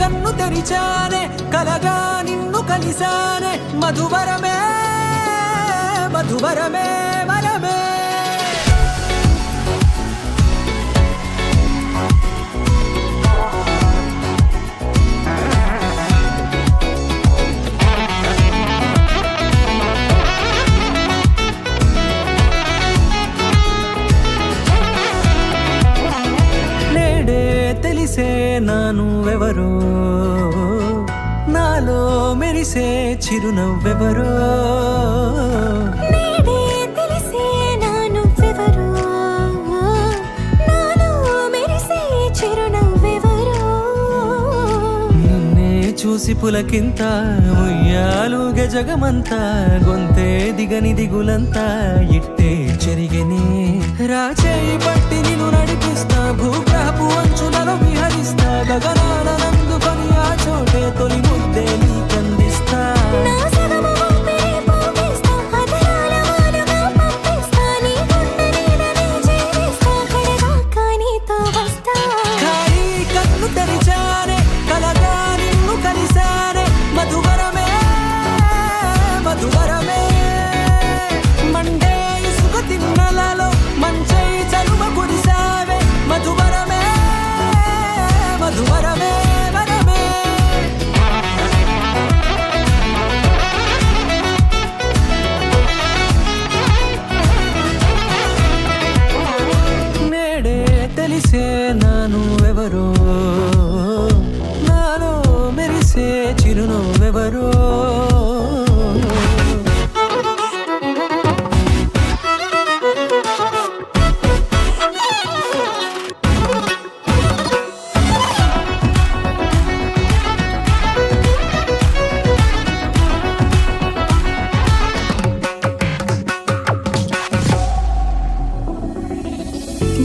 కన్ను తెరిచానే కలగా నిన్ను కలిసానే మధువరమే మధువరమే వరమే తెలిసే నానువెవరో నాలో మెరిసే చిరునవ్వెవరో తెలిసే నానువెవరో నాలో మెరిసే చిరునవ్వెవరో నిన్నే చూసి పులకింత ఉయ్యాలుగే జగమంతా గొంతే దిగని దిగులంతా ఇట్టే చెరిగనే రాచేయి పట్టి నిన్ను నడిపిస్తా భూగ్రహపు అంచులలో విహరిస్తా గగనాల నందుకొని ఆ చోటే తొలి ముద్దే నీకందిస్తా నా సగమ ఊపిరి పోగిస్తా అదరాల వాలుగా పంపిస్తా నీ గుండె నీడనే చేరిస్తా కడదాకా నీతో వస్తా ఖాళీ కన్ను తెరిచానే కలగా నిన్ను కలిసానే మధువరమే మధువరమే మండే ఇసుక తిన్నలలో మంచై చలువ కురిసావే మధువరమే మధువరమే వరమే నేడే తెలిసే నానువెవరో నాలో మెరిసే చిరునవ్వెవరో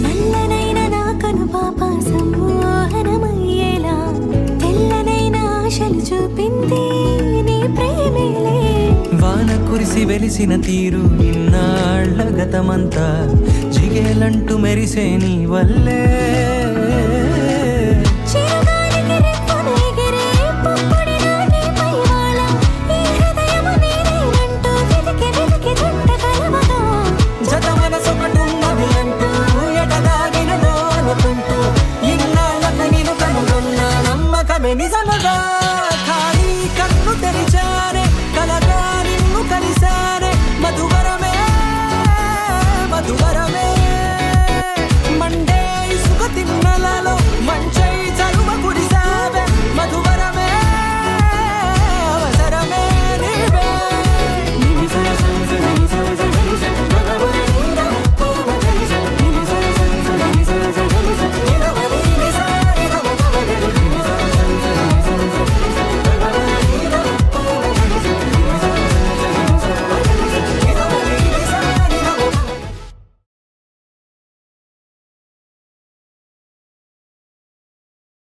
నల్లనైన నా కనుపాప సమ్మోహనమయ్యేలా తెల్లనైన ఆశలు చూపింది నీ ప్రేమేలే వాన కురిసి వెలిసిన తీరు ఇన్నాళ్ల గతమంతా జిగేలంటూ మెరిసే నీ వల్లే